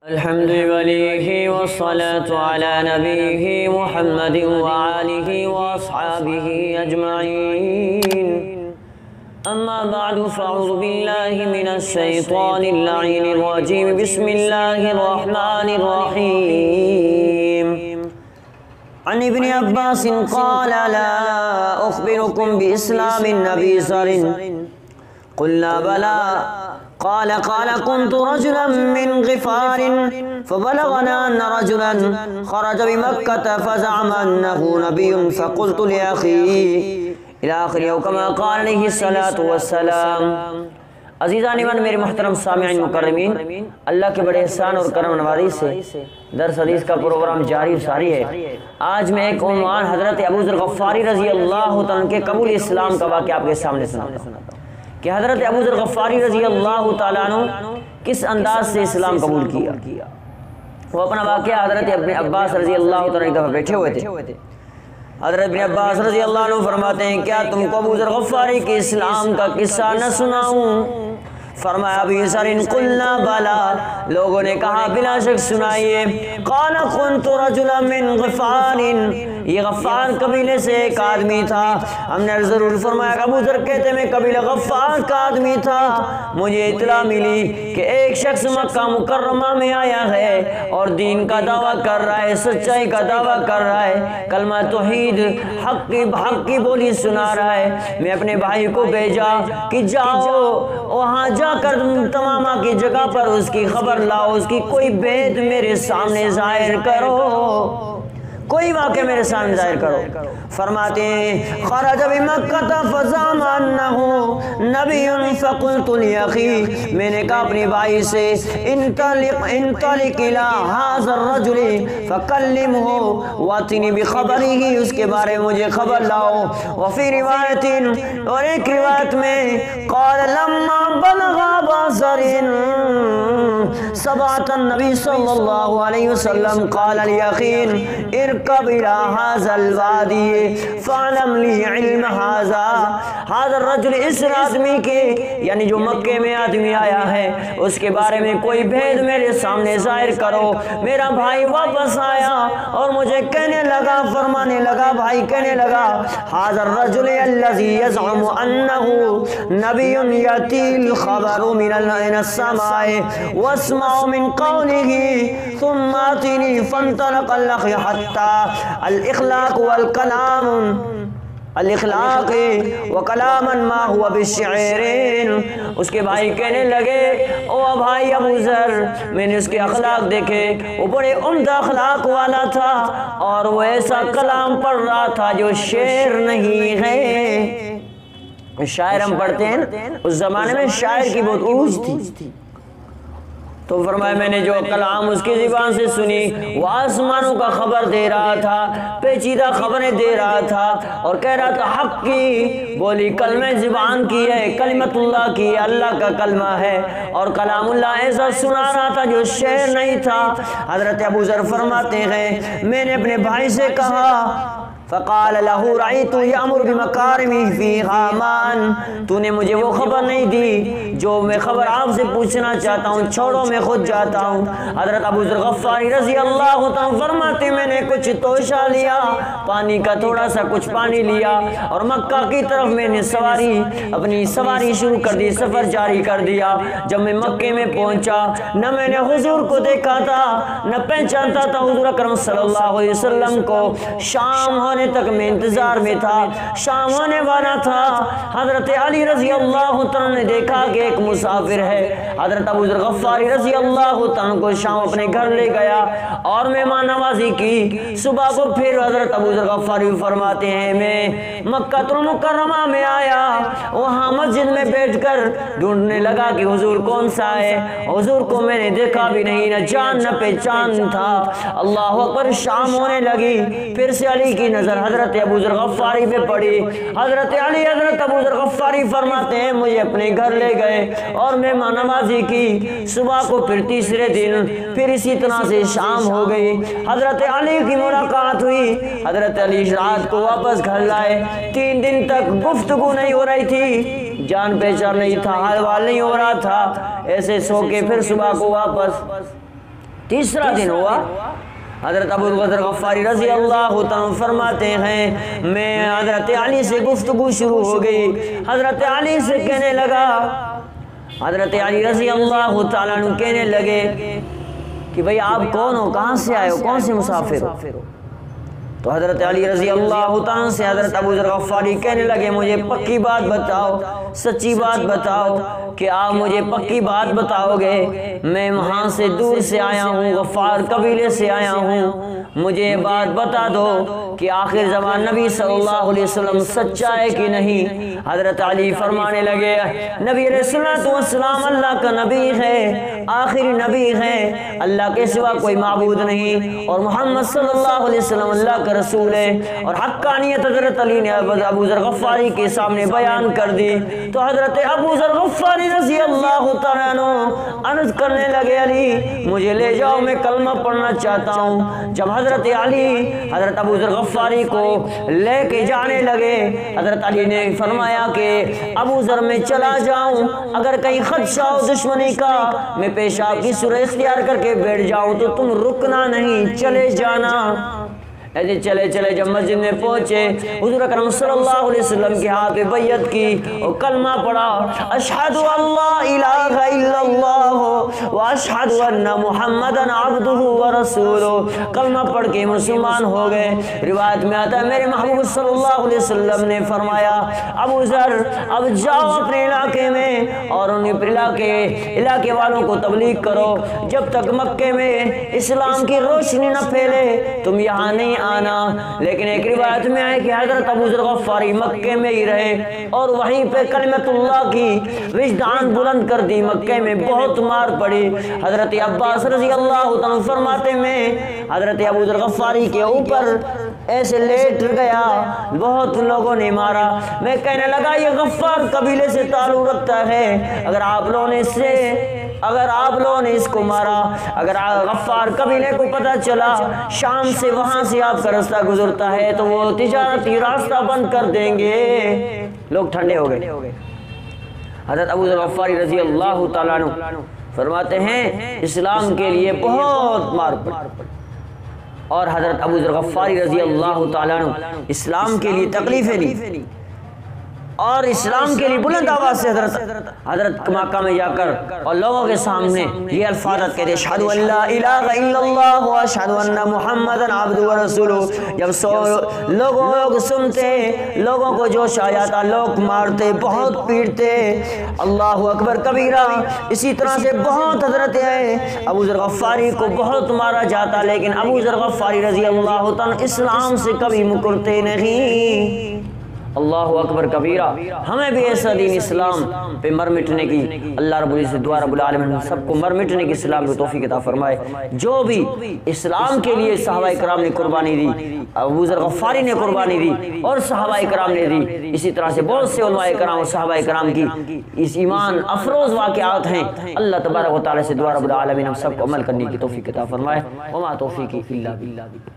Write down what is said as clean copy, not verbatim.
الحمد لله والصلاة على نبيه محمد وآله وأصحابه أجمعين. أما بعد فأعوذ بالله من الشيطان اللعين الرجيم. بسم الله الرحمن الرحيم. عن ابن عباس قال: لا أخبركم بإسلام النبي صلى الله عليه وسلم؟ قلنا بلى. قال كنت رجلا من غفار فبلغنا أن رجلا خرج بمكة فزعم أنه نبي فقلت لأخي إلى آخره أو كما قال عليه الصلاة والسلام. عزیزان ایمان، میرے محترم سامعین مکرمین، اللہ کے بڑے احسان اور کرم نوازی سے درس حدیث کا پروگرام جاری و ساری ہے. آج میں ایک عنوان حضرت ابو ذر غفاری رضی اللہ تعالیٰ کے قبول اسلام کا واقعہ آپ کے سامنے سناتا ہوں کہ حضرت ابو ذر غفاری رضی اللہ تعالیٰ عنہ کس انداز سے اسلام قبول کیا. وہ اپنا واقعہ حضرت ابن عباس رضی اللہ تعالیٰ عنہ بیٹھے ہوئے تھے. حضرت ابن عباس رضی اللہ عنہ فرماتے ہیں: کیا تم کو ابو ذر غفاری کے اسلام کا قصہ نہ سناؤں؟ فرمایا: ابی ذر قلنا بلا. لوگوں نے کہا بلا شک سنائیے. قال كنت رجلا من غفار. یہ غفار قبیلے سے ایک آدمی تھا. ہم نے ضرور فرمایا کہ ابو ذر کہتے میں قبیلہ غفار کا آدمی تھا. مجھے اطلاع ملی کہ ایک شخص مکہ مکرمہ میں آیا ہے اور دین کا دعویٰ کر رہا ہے، سچائی کا دعویٰ کر رہا ہے، کلمہ توحید حق کی بولی سنا رہا ہے. میں اپنے بھائی کو بھیجا کہ جاؤ وہاں جا کر تمامہ کی جگہ پر اس کی خبر لاؤ، اس کی کوئی بید میرے سامنے ظاہر کرو، کوئی واقعہ میرے سامنے ظاہر کرو. فرماتے ہیں: خرج بمکہ فزعم انہ نبی فقلت لاخی. میں نے کہا اپنے بھائی سے انطلق الی ھذا الرجل فکلمہ واتنی بخبرہ. اس کے بارے میں مجھے خبر لاؤ. وفی روایت، اور ایک روایت میں قال لما بلغ ابا ذر سبعۃ النبی صلی اللہ علیہ وسلم قال لاخی اركب الى هذا الوادي فاعلم لي علم هذا الرجل. اس آدمی کے یعنی جو مکے میں آدمی آیا ہے اس کے بارے میں کوئی بھید میرے سامنے ظاہر کرو. میرا بھائی واپس آیا اور مجھے کہنے لگا، فرمانے لگا، بھائی کہنے لگا: هذا الرجل الذي يزعم انه نبي ياتي الخبر من السماء واسمع من قوله ثم اتني. فانطلق الاخ حتى الاخلاق وکلاما ما هو بالشعرین. اس کے بھائی کہنے لگے: او بھائی ابو ذر، میں نے اس کے اخلاق دیکھے، وہ بڑے عمدہ اخلاق والا تھا اور وہ ایسا کلام پڑھ رہا تھا جو شعر نہیں ہے. شاعر ہم پڑھتے ہیں اس زمانے میں شاعر کی بہت عروج تھی. تو فرمایا میں نے جو کلام اس کی زبان سے سنی وہ آسمانوں کا خبر دے رہا تھا، پیچیدہ خبریں دے رہا تھا اور کہہ رہا تھا حق کی بولی کلمہ زبان کی ہے، کلمت اللہ کی ہے، اللہ کا کلمہ ہے، اور کلام اللہ ایسا سنا رہا تھا جو شعر نہیں تھا. حضرت ابو ذر فرماتے ہیں میں نے اپنے بھائی سے کہا فقال له رأيت يأمر بمكارمه في غامان. تو نے مجھے وہ خبر نہیں دی جو میں خبر آپ سے پوچھنا چاہتا ہوں، چھوڑو میں خود جاتا ہوں. حضرت ابو ذر غفاری رضی اللہ عنہ فرماتے میں نے کچھ توشہ لیا، پانی کا تھوڑا سا کچھ پانی لیا اور مکہ کی طرف میں نے اپنی سواری شروع کر دی، سفر جاری کر دیا. جب میں مکے میں پہنچا نہ میں نے حضور کو دیکھا تھا نہ پہچانتا تھا حضور اکرم صلی اللہ علیہ وسلم کو. شام ہونے تک میں انتظار میں تھا، شام ہونے والا تھا. حضرت علی رضی اللہ تعالیٰ نے دیکھا کہ ایک مسافر ہے. حضرت ابو ذر غفاری رضی اللہ تعالیٰ کو شام اپنے گھر لے گیا اور مہمان نوازی کی. صبح کو پھر حضرت ابو ذر غفاری فرماتے ہیں میں مکہ المکرمہ میں آیا، وہاں مسجد میں بیٹھ کر ڈھونڈنے لگا کہ حضور کون سا ہے. حضور کو میں نے دیکھا بھی نہیں، نہ جان نہ پہچان تھا. اللہ اکبر. شام ہونے لگی، پھر سے علی کی نظر حضرت ابو ذر غفاری پہ پڑی. حضرت علی حضرت ابو ذر غفاری فرماتے ہیں مجھے اپنے گھر لے گئے اور مہمان نوازی کی. صبح کو پھر تیسرے دن پھر اسی طرح سے شام ہو گئی. حضرت علی کی ملاقات ہوئی. حضرت علی رات کو واپس گھر لائے. 3 دن تک گفتگو نہیں ہو رہی تھی، جان پہچان نہیں تھا، حال وال نہیں ہو رہا تھا. ایسے سو کے پھر صبح کو واپس تیسرا دن ہوا، حضرت ابو ذر غفاری رضی اللہ تعالیٰ فرماتے ہیں میں حضرت علی سے گفتگو شروع ہو گئی، حضرت علی سے کہنے لگا، حضرت علی رضی اللہ تعالیٰ عنہ کہنے لگے کہ بھئی آپ کون ہو، کہاں سے آئے ہو، کون سے مسافر ہو؟ تو حضرت علی رضی اللہ تعالیٰ سے حضرت ابو ذر غفاری کہنے لگے مجھے پکی بات بتاؤ، سچی بات بتاؤ کہ آپ مجھے پکی بات بتاؤ گے، میں وہاں سے دور سے آیا ہوں، غفار قبیلے سے آیا ہوں، مجھے یہ بات بتا دو کہ آخر زمان نبی صلی اللہ علیہ وسلم سچا ہے کہ نہیں؟ حضرت علی فرمانے لگے نبی علیہ السلام اللہ کا نبی ہے، آخری نبی ہے، اللہ کے سوا کوئی معبود نہیں، اور محمد صلی اللہ علیہ وسلم اللہ کا رسول ہے، اور حقانیت حضرت علی نے ابو ذر غفاری کے سامنے بیان کر دی۔ تو حضرت ابو ذر غفاری رضی اللہ تعالیٰ عنہ عرض کرنے لگے علی مجھے لے جاؤ، میں کلمہ پڑھنا چاہتا ہوں۔ جب حضرت علی حضرت ابو ذر غفاری کو لے کے جانے لگے، حضرت علی نے فرمایا کہ ابو ذر میں چلا جاؤں، اگر کہیں خدشہ ہو دشمنی کا میں پیشاب کی صورت اختیار کر کے بیٹھ جاؤں تو تم رکنا نہیں، چلے جانا۔ ایسے چلے چلے جب مسجد میں پہنچے، حضور اکرم صلی اللہ علیہ وسلم کے ہاتھ پہ بیعت کی اور کلمہ پڑھا، اشہد ان لا الہ الا اللہ و اشہد ان محمدن عبدہ و رسولہ، کلمہ پڑھ کے مسلمان ہو گئے۔ روایت میں آتا ہے میرے محبوب صلی اللہ علیہ وسلم نے فرمایا ابو ذر اب جاؤ اپنے علاقے میں اور ان علاقے والوں کو تبلیغ کرو، جب تک مکے میں اسلام کی روشنی نہ پھیلے تم یہاں نہیں آنا۔ لیکن ایک روایت میں آئے کہ حضرت ابو ذر غفاری مکے میں ہی رہے اور وہیں پہ کلمت اللہ کی وجدان بلند کر دی۔ مکے میں بہت مار پڑی۔ حضرت عباس رضی اللہ عنہ فرماتے میں حضرت ابو ذر غفاری کے اوپر ایسے لیٹ گیا، بہت لوگوں نے مارا، میں کہنے لگا یہ غفار قبیلے سے تعلق رکھتا ہے، اگر آپ لوگوں نے اس کو مارا، اگر غفار قبیلے کو پتہ چلا شام سے وہاں سے آپ کا راستہ گزرتا ہے تو وہ تجارتی راستہ بند کر دیں گے۔ لوگ ٹھنڈے ہو گئے۔ حضرت ابو ذر غفاری رضی اللہ تعالیٰ عنہ فرماتے ہیں اسلام کے لیے بہت مار پڑی، اور حضرت ابو ذر غفاری رضی اللہ تعالیٰ عنہ اسلام کے لیے تکلیفیں لی اور اسلام کے لیے بلند آواز سے حضرت مکہ میں جا کر اور لوگوں کے سامنے یہ الفاظ کہتے اشہد ان لا الہ الا اللہ و اشہد ان محمدن عبدہ و رسولہ۔ جب لوگ سنتے، لوگوں کو جوش آ جاتا، لوگ مارتے، بہت پیٹتے، اللہ اکبر کبیرہ۔ اسی طرح سے بہت حضرت ابو ذر غفاری کو بہت مارا جاتا، لیکن ابو ذر غفاری رضی اللہ تعالیٰ اسلام سے کبھی مکرتے نہیں۔ اللہ اکبر کبیرہ۔ ہمیں بھی ایسا دین اسلام پہ مر مٹنے کی اللہ رب العزت دعا رب العالمین سب کو مر مٹنے کی اسلام کی توفیق عطا فرمائے۔ جو بھی اسلام کے لیے صحابہ کرام نے قربانی دی، ابو ذر غفاری نے قربانی دی اور صحابہ کرام نے دی، اسی طرح سے بہت سے علماء کرام اور صحابہ کرام کی اس ایمان افروز واقعات ہیں۔ اللہ تبارک و تعالی سے دعا رب العالمین ہم سب کو عمل کرنے کی توفیق عطا فرمائے۔ وما توفیقی الا باللہ۔